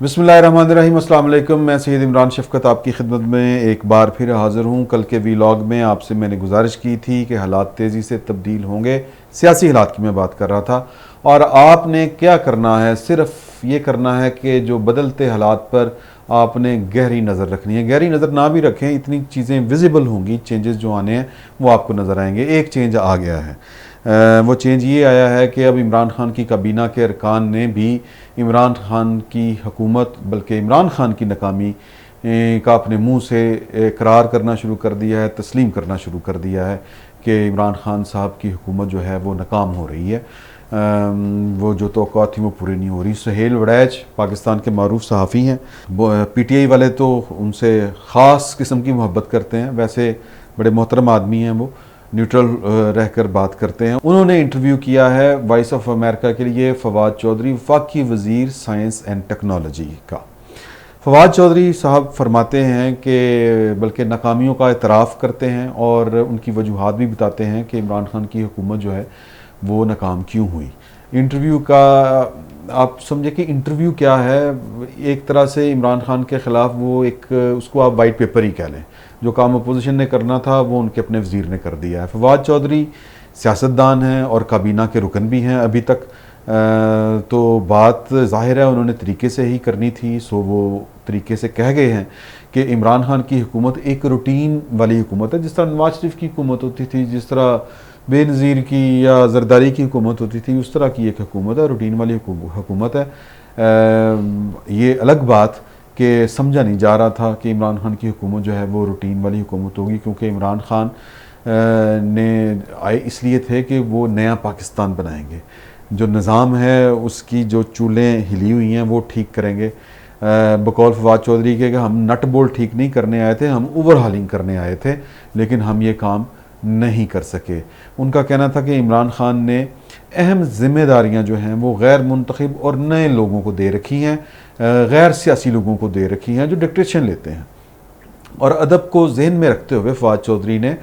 बिस्मिल्लाहिर्रहमानिर्रहीम, अस्सलाम वालेकुम। मैं सैयद इमरान शफ़क़त आपकी खिदमत में एक बार फिर हाज़िर हूँ। कल के वीलॉग में आपसे मैंने गुजारिश की थी कि हालात तेज़ी से तब्दील होंगे, सियासी हालात की मैं बात कर रहा था, और आपने क्या करना है, सिर्फ़ ये करना है कि जो बदलते हालात पर आपने गहरी नज़र रखनी है। गहरी नज़र ना भी रखें, इतनी चीज़ें विजिबल होंगी, चेंजेस जो आने हैं वो आपको नज़र आएंगे। एक चेंज आ गया है, वो चेंज ये आया है कि अब इमरान खान की काबीना के अरकान ने भी इमरान खान की हुकूमत, बल्कि इमरान खान की नाकामी का अपने मुंह से इकरार करना शुरू कर दिया है, तस्लीम करना शुरू कर दिया है कि इमरान खान साहब की हुकूमत जो है वो नाकाम हो रही है। वो जो तौक़ात थी वो पूरी नहीं हो रही। सुहेल वड़ैच पाकिस्तान के मारूफ सहाफ़ी हैं, PTI वाले तो उनसे ख़ास किस्म की मोहब्बत करते हैं, वैसे बड़े मोहतरम आदमी हैं, वो न्यूट्रल रहकर बात करते हैं। उन्होंने इंटरव्यू किया है वॉइस ऑफ अमेरिका के लिए फवाद चौधरी, वफाकी वज़ीर साइंस एंड टेक्नोलॉजी का। फवाद चौधरी साहब फरमाते हैं कि बल्कि नाकामियों का एतराफ़ करते हैं और उनकी वजूहात भी बताते हैं कि इमरान खान की हुकूमत जो है वो नाकाम क्यों हुई। इंटरव्यू का आप समझे कि इंटरव्यू क्या है, एक तरह से इमरान खान के ख़िलाफ़ वो एक, उसको आप वाइट पेपर ही कह लें। जो काम अपोजिशन ने करना था वो उनके अपने वज़ीर ने कर दिया है। फवाद चौधरी सियासतदान हैं और काबीना के रुकन भी हैं अभी तक, तो बात ज़ाहिर है उन्होंने तरीके से ही करनी थी, सो वो तरीके से कह गए हैं कि इमरान खान की हुकूमत एक रूटीन वाली हुकूमत है, जिस तरह नवाज शरीफ की हुकूमत होती थी, जिस तरह बेनज़ीर की या ज़रदारी की हुकूमत होती थी, उस तरह की एक हुकूमत है, रूटीन वाली हुकूमत है। ये अलग बात कि समझा नहीं जा रहा था कि इमरान खान की हुकूमत जो है वो रूटीन वाली हुकूमत होगी, क्योंकि इमरान खान ने आए इसलिए थे कि वो नया पाकिस्तान बनाएंगे, जो निज़ाम है उसकी जो चूलें हिली हुई हैं वो ठीक करेंगे। बकौल फवाद चौधरी के हम नट बोल्ट ठीक नहीं करने आए थे, हम ओवरहालिंग करने आए थे, लेकिन हम ये काम नहीं कर सके। उनका कहना था कि इमरान खान ने अहम जिम्मेदारियां जो हैं वो गैर मुंतखब और नए लोगों को दे रखी हैं, गैर सियासी लोगों को दे रखी हैं जो डिक्टेशन लेते हैं। और अदब को जहन में रखते हुए फवाद चौधरी ने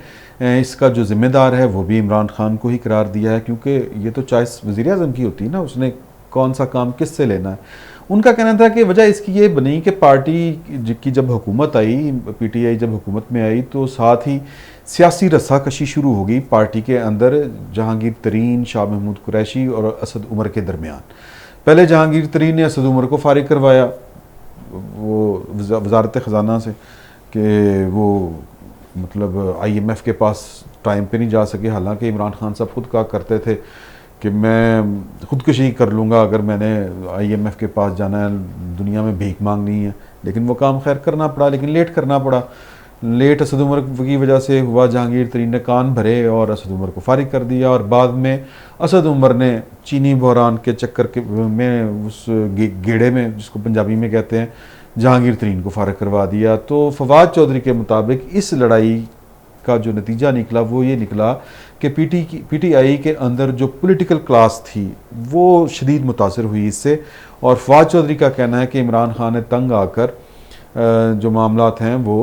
इसका जो ज़िम्मेदार है वो भी इमरान खान को ही करार दिया है, क्योंकि ये तो चॉइस वज़ीर आज़म की होती है ना, उसने कौन सा काम किस से लेना है। उनका कहना था कि वजह इसकी ये बनी कि पार्टी की जब हुकूमत आई, PTI जब हुकूमत में आई, तो साथ ही सियासी रस्साकशी शुरू हो गई पार्टी के अंदर जहांगीर तरीन, शाह महमूद कुरैशी और असद उमर के दरमियान। पहले जहांगीर तरीन ने असद उमर को फारिग करवाया वो वजारत ख़जाना से कि वो मतलब IMF के पास टाइम पे नहीं जा सके, हालांकि इमरान खान साहब खुद कहा करते थे कि मैं खुदकुशी कर लूँगा अगर मैंने IMF के पास जाना है, दुनिया में भीख मांगनी है। लेकिन वो काम खैर करना पड़ा, लेकिन लेट करना पड़ा। लेट असद उमर की वजह से हुआ, जहांगीर तरीन ने कान भरे और असद उमर को फारिग कर दिया, और बाद में असद उमर ने चीनी बहरान के चक्कर के में उस गेड़े में, जिसको पंजाबी में कहते हैं, जहांगीर तरीन को फारिग करवा दिया। तो फवाद चौधरी के मुताबिक इस लड़ाई का जो नतीजा निकला वो ये निकला कि PTI के अंदर जो पॉलिटिकल क्लास थी वो शदीद मुतासर हुई इससे। और फवाद चौधरी का कहना है कि इमरान खान ने तंग आकर जो मामलात हैं वो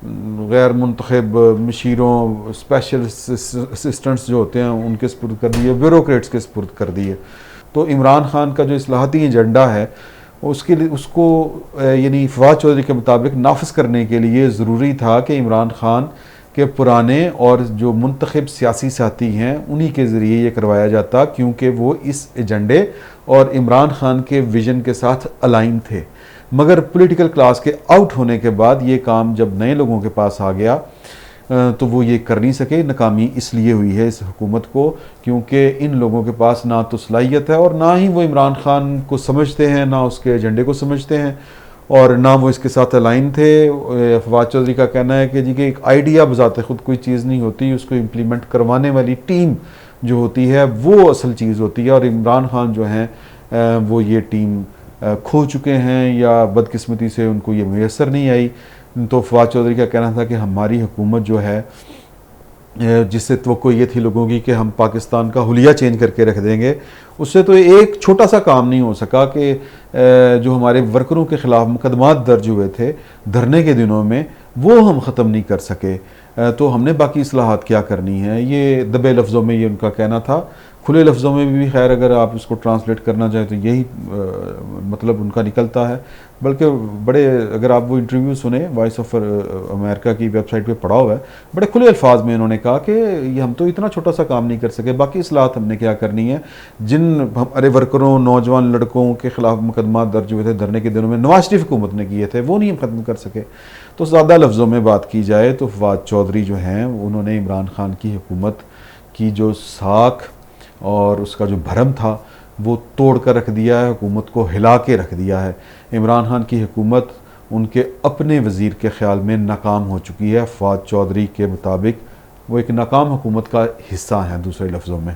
गैर मुंतखब मशीरों, स्पेशल असिस्टेंट्स जो होते हैं उनके सपुर्द कर दिए, ब्यूरोक्रेट्स के सपुर्द कर दिए। तो इमरान खान का जो इस्लाहाती एजेंडा है उसके लिए, उसको यानी फवाद चौधरी के मुताबिक नाफिज करने के लिए ज़रूरी था कि इमरान खान के पुराने और जो मुंतखब सियासी साथी हैं उन्हीं के ज़रिए ये करवाया जाता, क्योंकि वो इस एजेंडे और इमरान खान के विज़न के साथ अलाइन थे। मगर पॉलिटिकल क्लास के आउट होने के बाद ये काम जब नए लोगों के पास आ गया तो वो ये कर नहीं सके। नाकामी इसलिए हुई है इस हुकूमत को क्योंकि इन लोगों के पास ना तो सलाहियत है और ना ही वो इमरान खान को समझते हैं, ना उसके एजेंडे को समझते हैं, और ना वो इसके साथ अलाइन थे। फवाद चौधरी का कहना है कि जी कि एक आइडिया बजाते खुद कोई चीज़ नहीं होती, उसको इम्प्लीमेंट करवाने वाली टीम जो होती है वो असल चीज़ होती है, और इमरान खान जो हैं वो ये टीम खो चुके हैं या बदकिस्मती से उनको ये मैसर नहीं आई। तो फवाद चौधरी का कहना था कि हमारी हुकूमत जो है, जिससे तो ये थी लोगों की कि हम पाकिस्तान का हुलिया चेंज करके रख देंगे, उससे तो एक छोटा सा काम नहीं हो सका कि जो हमारे वर्करों के ख़िलाफ़ मुकदमात दर्ज हुए थे धरने के दिनों में वो हम ख़त्म नहीं कर सके। तो हमने बाकी इस्लाहात क्या करनी है, ये दबे लफ्ज़ों में ये उनका कहना था। खुले लफ्ज़ों में भी खैर अगर आप इसको ट्रांसलेट करना चाहें तो यही मतलब उनका निकलता है। बल्कि बड़े, अगर आप वो इंटरव्यू सुने, वॉइस ऑफ अमेरिका की वेबसाइट पे पढ़ा हुआ है, बड़े खुले अल्फाज में उन्होंने कहा कि ये हम तो इतना छोटा सा काम नहीं कर सके, बाकी इस्लाहत हमने क्या करनी है। जिन हमारे वर्करों, नौजवान लड़कों के खिलाफ मुकदमा दर्ज हुए थे धरने के दिनों में, नवाज शरीफ हुकूमत ने किए थे, वो नहीं हम ख़त्म कर सके। तो ज़्यादा लफ्ज़ों में बात की जाए तो फवाद चौधरी जो हैं उन्होंने इमरान खान की हुकूमत की जो साख और उसका जो भरम था वो तोड़ कर रख दिया है, हुकूमत को हिला के रख दिया है। इमरान खान की हुकूमत उनके अपने वज़ीर के ख़्याल में नाकाम हो चुकी है। फवाद चौधरी के मुताबिक वो एक नाकाम हुकूमत का हिस्सा हैं। दूसरे लफ्ज़ों में,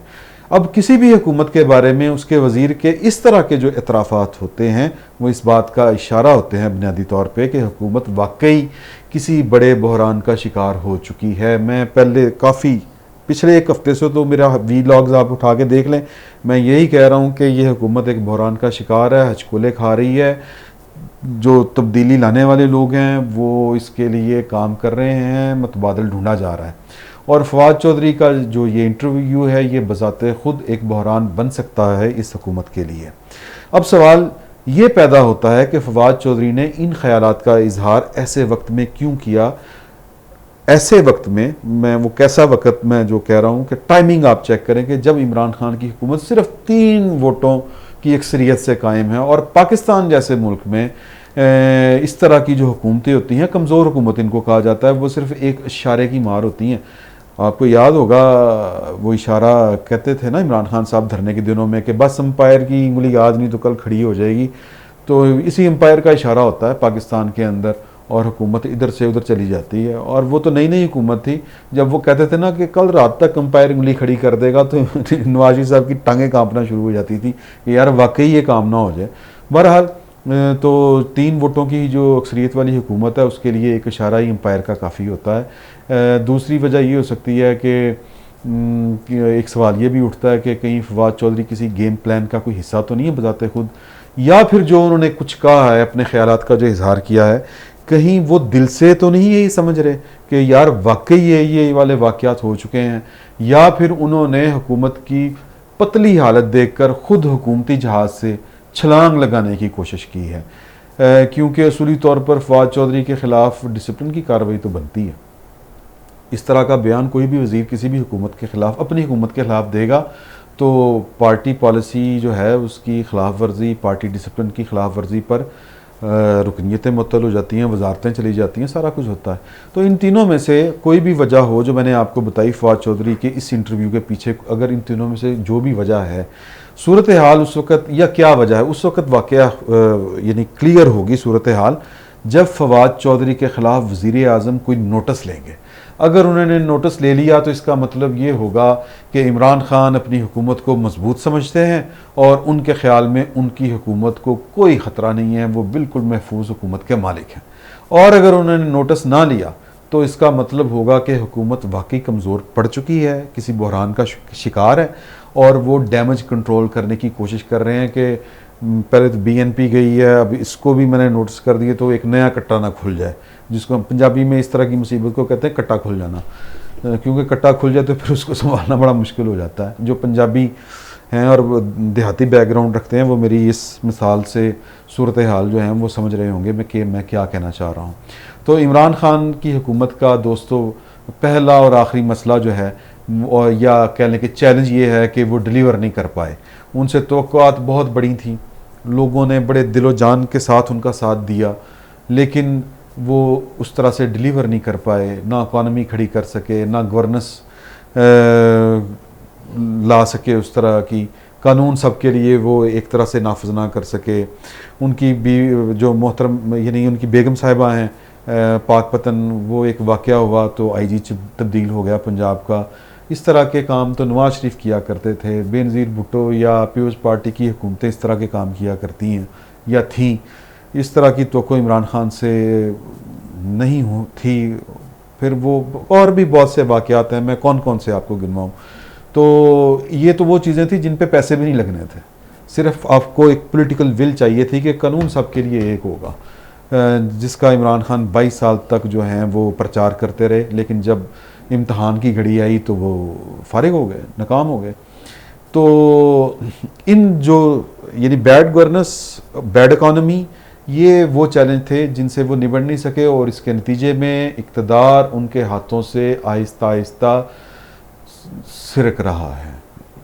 अब किसी भी हुकूमत के बारे में उसके वज़ीर के इस तरह के जो इतराफ़ात होते हैं वो इस बात का इशारा होते हैं बुनियादी तौर पे कि हुकूमत वाकई किसी बड़े बहरान का शिकार हो चुकी है। मैं पहले काफ़ी पिछले एक हफ़्ते से, तो मेरा वीलॉग्स आप उठा के देख लें, मैं यही कह रहा हूँ कि ये हुकूमत एक बहरान का शिकार है, हचकोले खा रही है। जो तब्दीली लाने वाले लोग हैं वो इसके लिए काम कर रहे हैं, मतबादल ढूंढा जा रहा है। और फवाद चौधरी का जो ये इंटरव्यू है ये बज़ाते ख़ुद एक बहरान बन सकता है इस हुकूमत के लिए। अब सवाल ये पैदा होता है कि फवाद चौधरी ने इन ख़यालात का इजहार ऐसे वक्त में क्यों किया। ऐसे वक्त में, मैं वो कैसा वक्त मैं जो कह रहा हूँ कि टाइमिंग आप चेक करें कि जब इमरान खान की हुकूमत सिर्फ 3 वोटों की अक्सरियत से कायम है, और पाकिस्तान जैसे मुल्क में इस तरह की जो हुकूमतें होती हैं, कमज़ोर हुकूमत इनको कहा जाता है, वो सिर्फ एक इशारे की मार होती हैं। आपको याद होगा वो इशारा कहते थे ना इमरान खान साहब धरने के दिनों में कि बस अंपायर की उंगली आज नहीं तो कल खड़ी हो जाएगी। तो इसी अंपायर का इशारा होता है पाकिस्तान के अंदर, और हुकूमत इधर से उधर चली जाती है। और वो तो नई नई हुकूमत थी जब वो कहते थे ना कि कल रात तक अंपायर उंगली खड़ी कर देगा, तो नवाज शरीफ साहब की टांगें कांपना शुरू हो जाती थी कि यार वाकई ये काम ना हो जाए। बहरहाल तो 3 वोटों की जो अक्सरियत वाली हुकूमत है उसके लिए एक इशारा ही अंपायर का काफ़ी होता है। दूसरी वजह ये हो सकती है कि एक सवाल ये भी उठता है कि कहीं फवाद चौधरी किसी गेम प्लान का कोई हिस्सा तो नहीं है बजाते खुद, या फिर जो उन्होंने कुछ कहा है, अपने ख्यालात का जो इजहार किया है, कहीं वो दिल से तो नहीं यही समझ रहे कि यार वाकई ये वाले वाक़यात हो चुके हैं, या फिर उन्होंने हुकूमत की पतली हालत देखकर खुद हुकूमती जहाज़ से छलांग लगाने की कोशिश की है। क्योंकि असूली तौर पर फवाद चौधरी के ख़िलाफ़ डिसिप्लिन की कार्रवाई तो बनती है। इस तरह का बयान कोई भी वज़ीर किसी भी हुकूमत के ख़िलाफ़, अपनी हुकूमत के ख़िलाफ़ देगा तो पार्टी पॉलिसी जो है उसकी ख़िलाफ़ वर्जी, पार्टी डिसिप्लिन की ख़िलाफ़ वर्जी पर रुकनीतें मुअत्तल हो जाती हैं, वजारतें चली जाती हैं, सारा कुछ होता है। तो इन तीनों में से कोई भी वजह हो जो मैंने आपको बताई फवाद चौधरी के इस इंटरव्यू के पीछे, अगर इन तीनों में से जो भी वजह है, सूरत हाल उस वक़्त या क्या वजह है उस वक़्त वाक़या यानी क्लियर होगी सूरत हाल जब फवाद चौधरी के ख़िलाफ़ वज़ीर आज़म कोई नोटिस लेंगे। अगर उन्होंने नोटिस ले लिया तो इसका मतलब ये होगा कि इमरान खान अपनी हुकूमत को मजबूत समझते हैं और उनके ख़्याल में उनकी हुकूमत को कोई ख़तरा नहीं है, वो बिल्कुल महफूज हुकूमत के मालिक हैं। और अगर उन्होंने नोटिस ना लिया तो इसका मतलब होगा कि हुकूमत वाकई कमज़ोर पड़ चुकी है, किसी बहरान का शिकार है, और वो डैमेज कंट्रोल करने की कोशिश कर रहे हैं कि पहले तो BNP गई है, अब इसको भी मैंने नोटिस कर दिए तो एक नया कट्टा ना खुल जाए, जिसको पंजाबी में इस तरह की मुसीबत को कहते हैं कट्टा खुल जाना। क्योंकि कट्टा खुल जाए तो फिर उसको संभालना बड़ा मुश्किल हो जाता है। जो पंजाबी हैं और देहाती बैकग्राउंड रखते हैं वो मेरी इस मिसाल से सूरत हाल जो है वो समझ रहे होंगे मैं क्या कहना चाह रहा हूँ। तो इमरान खान की हुकूमत का दोस्तों पहला और आखिरी मसला जो है, या कह लें कि चैलेंज ये है कि वो डिलीवर नहीं कर पाए। उनसे तवक्कुआत बहुत बड़ी थी, लोगों ने बड़े दिलो जान के साथ उनका साथ दिया, लेकिन वो उस तरह से डिलीवर नहीं कर पाए, ना इकॉनमी खड़ी कर सके, ना गवर्नेंस ला सके, उस तरह की कानून सबके लिए वो एक तरह से नाफज ना कर सके। उनकी भी जो मोहतरम यानी उनकी बेगम साहिबा हैं पाकपतन, वो एक वाक़या हुआ तो IG तब्दील हो गया पंजाब का। इस तरह के काम तो नवाज शरीफ किया करते थे, बेनज़ीर भुट्टो या पीपल्स पार्टी की हुकूमतें इस तरह के काम किया करती हैं या थीं। इस तरह की तो कोई इमरान खान से नहीं हो थी। फिर वो और भी बहुत से वाक़यात हैं, मैं कौन कौन से आपको गिनवाऊँ। तो ये तो वो चीज़ें थी जिन पे पैसे भी नहीं लगने थे, सिर्फ आपको एक पॉलिटिकल विल चाहिए थी कि कानून सबके लिए एक होगा, जिसका इमरान खान 22 साल तक जो हैं वो प्रचार करते रहे। लेकिन जब इम्तहान की घड़ी आई तो वो फारिग हो गए, नाकाम हो गए। तो इन जो यानी बैड गवर्नेंस, बैड इकॉनमी, ये वो चैलेंज थे जिनसे वो निबट नहीं सके, और इसके नतीजे में इक़्तिदार उनके हाथों से आहिस्ता आहिस्ता सिरक रहा है।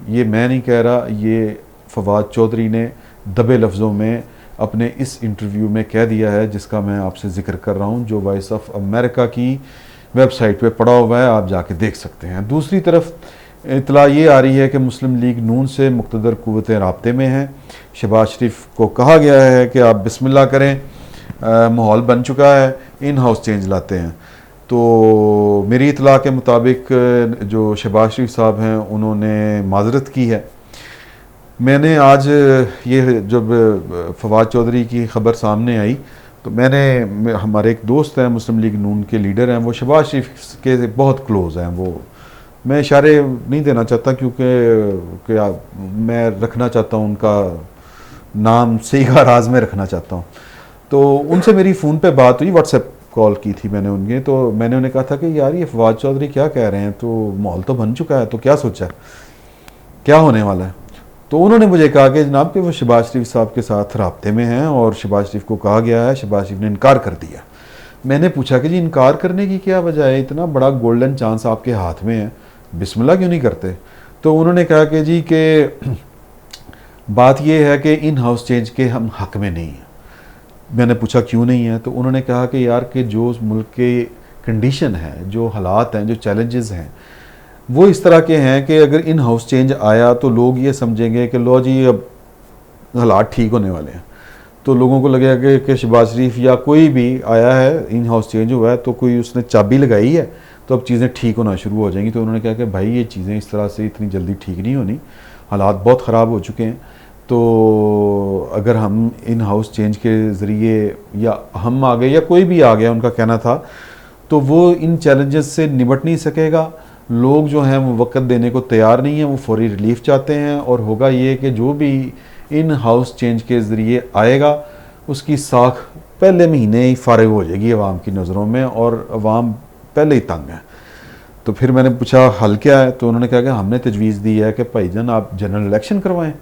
ये मैं नहीं कह रहा, ये फवाद चौधरी ने दबे लफ्ज़ों में अपने इस इंटरव्यू में कह दिया है, जिसका मैं आपसे ज़िक्र कर रहा हूँ, जो वॉइस ऑफ अमेरिका की वेबसाइट पे पड़ा हुआ है, आप जाके देख सकते हैं। दूसरी तरफ इतला ये आ रही है कि मुस्लिम लीग नून से मुक़्तदर क़ुव्वतें राब्ते में हैं। शहबाज शरीफ को कहा गया है कि आप बिस्मिल्लाह करें, माहौल बन चुका है, इन हाउस चेंज लाते हैं। तो मेरी इतला के मुताबिक जो शहबाज शरीफ साहब हैं उन्होंने माजरत की है। मैंने आज ये जब फवाद चौधरी की ख़बर सामने आई तो हमारे एक दोस्त हैं मुस्लिम लीग नून के लीडर हैं, वो शहबाज शरीफ के बहुत क्लोज़ हैं, वो मैं इशारे नहीं देना चाहता क्योंकि मैं रखना चाहता हूँ उनका नाम सही का राज में रखना चाहता हूँ। तो उनसे मेरी फ़ोन पे बात हुई, व्हाट्सएप कॉल की थी मैंने उनके, तो मैंने उन्हें कहा था कि यार ये फवाद चौधरी क्या कह रहे हैं, तो माहौल तो बन चुका है, तो क्या सोचा है, क्या होने वाला है। तो उन्होंने मुझे कहा कि जनाब कि वो शहबाज शरीफ साहब के साथ राब्ते में हैं और शहबाज शरीफ को कहा गया है, शहबाज शरीफ ने इनकार कर दिया। मैंने पूछा कि जी इनकार करने की क्या वजह है, इतना बड़ा गोल्डन चांस आपके हाथ में है, बिस्मिल्लाह क्यों नहीं करते। तो उन्होंने कहा कि जी कि बात यह है कि इन हाउस चेंज के हम हक में नहीं हैं। मैंने पूछा क्यों नहीं है, तो उन्होंने कहा कि यार कि जो मुल्क के कंडीशन है, जो हालात हैं, जो चैलेंजेस हैं, वो इस तरह के हैं कि अगर इन हाउस चेंज आया तो लोग ये समझेंगे कि लो जी अब हालात ठीक होने वाले हैं। तो लोगों को लगेगा कि शहबाज शरीफ या कोई भी आया है, इन हाउस चेंज हुआ है, तो कोई उसने चाबी लगाई है, तो अब चीज़ें ठीक होना शुरू हो जाएंगी। तो उन्होंने कहा कि भाई ये चीज़ें इस तरह से इतनी जल्दी ठीक नहीं होनी, हालात बहुत ख़राब हो चुके हैं। तो अगर हम इन हाउस चेंज के ज़रिए या हम आ गए या कोई भी आ गया, उनका कहना था, तो वो इन चैलेंजेस से निपट नहीं सकेगा। लोग जो हैं वो वक्त देने को तैयार नहीं हैं, वो फौरी रिलीफ चाहते हैं, और होगा ये कि जो भी इन हाउस चेंज के ज़रिए आएगा उसकी साख पहले महीने ही फारिग हो जाएगी अवाम की नज़रों में, और अवाम पहले ही तंग है। तो फिर मैंने पूछा हल क्या है, तो उन्होंने कहा कि हमने तजवीज़ दी है कि भाईजान आप जनरल इलेक्शन करवाएं।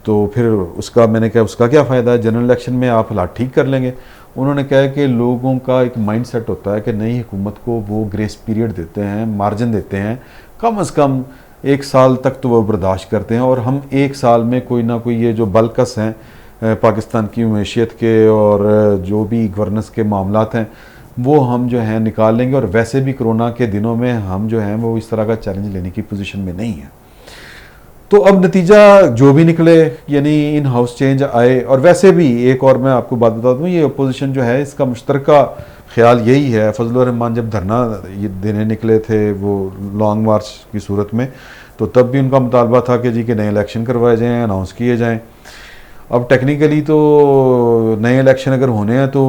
तो फिर उसका मैंने कहा उसका क्या फ़ायदा है, जनरल इलेक्शन में आप हालात ठीक कर लेंगे। उन्होंने कहा कि लोगों का एक माइंड सेट होता है कि नई हुकूमत को वो ग्रेस पीरियड देते हैं, मार्जिन देते हैं, कम से कम 1 साल तक तो वो बर्दाश्त करते हैं, और हम 1 साल में कोई ना कोई ये जो बलकस हैं पाकिस्तान की मैशियत के और जो भी गवर्नेंस के मामलात हैं वो हम जो हैं निकाल लेंगे। और वैसे भी कोरोना के दिनों में हम जो हैं वो इस तरह का चैलेंज लेने की पोजीशन में नहीं है। तो अब नतीजा जो भी निकले, यानी इन हाउस चेंज आए, और वैसे भी एक और मैं आपको बात बता दूँ, ये अपोजिशन जो है इसका मुश्तरका ख्याल यही है। फजलुर रहमान जब धरना ये देने निकले थे वो लॉन्ग मार्च की सूरत में, तो तब भी उनका मुतालबा था कि जी के नए इलेक्शन करवाए जाएँ, अनाउंस किए जाएँ। अब टेक्निकली तो नए इलेक्शन अगर होने हैं तो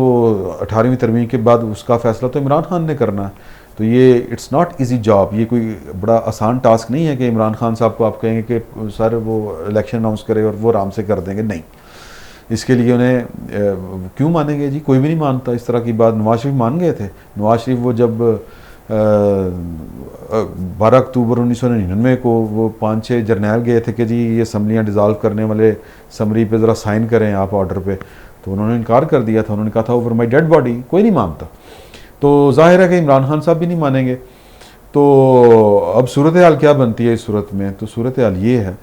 18वीं तरमीम के बाद उसका फ़ैसला तो इमरान खान ने करना है। तो ये इट्स नॉट इजी जॉब, ये कोई बड़ा आसान टास्क नहीं है कि इमरान खान साहब को आप कहेंगे कि सर वो इलेक्शन अनाउंस करे और वो आराम से कर देंगे, नहीं। इसके लिए उन्हें क्यों मानेंगे जी, कोई भी नहीं मानता इस तरह की बात। नवाज शरीफ मान गए थे। नवाज शरीफ वो जब 12 अक्टूबर 1999 को वो 5-6 जर्नैल गए थे कि जी ये असम्बलियाँ डिज़ाल्व करने वाले समरी पे ज़रा साइन करें आप ऑर्डर पे, तो उन्होंने इनकार कर दिया था। उन्होंने कहा था ओवर माई डेड बॉडी, कोई नहीं मानता। तो जाहिर है कि इमरान खान साहब भी नहीं मानेंगे। तो अब सूरत हाल क्या बनती है इस सूरत में, तो सूरत हाल ये है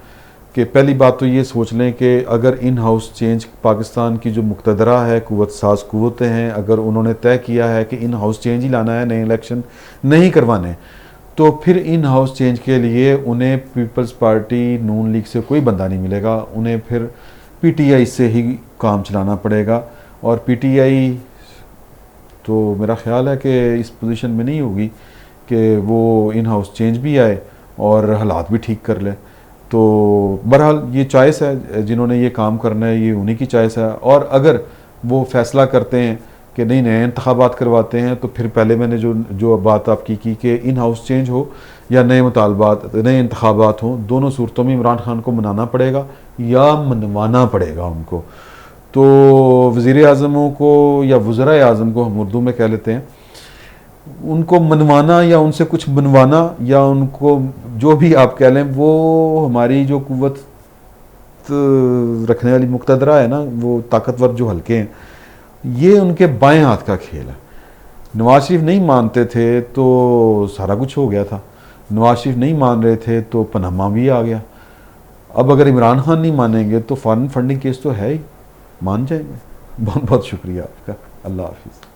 कि पहली बात तो ये सोच लें कि अगर इन हाउस चेंज पाकिस्तान की जो मुक़्तदरा है, कुव्वत साज कुव्वतें हैं, अगर उन्होंने तय किया है कि इन हाउस चेंज ही लाना है, नए इलेक्शन नहीं करवाने, तो फिर इन हाउस चेंज के लिए उन्हें पीपल्स पार्टी नून लीग से कोई बंदा नहीं मिलेगा, उन्हें फिर PTI से ही काम चलाना पड़ेगा। और PTI तो मेरा ख्याल है कि इस पोजीशन में नहीं होगी कि वो इन हाउस चेंज भी आए और हालात भी ठीक कर ले। तो बहरहाल ये चॉइस है, जिन्होंने ये काम करना है ये उन्हीं की चॉइस है। और अगर वो फैसला करते हैं कि नहीं नए इंतखाबात करवाते हैं, तो फिर पहले मैंने जो बात आपकी की कि इन हाउस चेंज हो या नए मुतालबात, नए इंतखाबात हों, दोनों सूरतों में इमरान खान को मनाना पड़ेगा या मनवाना पड़ेगा उनको। तो वज़ीर आज़मों को या वज़राए आज़म को हम उर्दू में कह लेते हैं, उनको मनवाना या उनसे कुछ बनवाना या उनको जो भी आप कह लें, वो हमारी जो कुव्वत रखने वाली मुक्तदरा है ना, वो ताकतवर जो हल्के हैं, ये उनके बाएं हाथ का खेल है। नवाज शरीफ नहीं मानते थे तो सारा कुछ हो गया था, नवाज शरीफ नहीं मान रहे थे तो पनामा भी आ गया। अब अगर इमरान खान नहीं मानेंगे तो फॉरेन फंडिंग केस तो है ही, मान जाएंगे। बहुत बहुत शुक्रिया आपका। अल्लाह हाफिज़।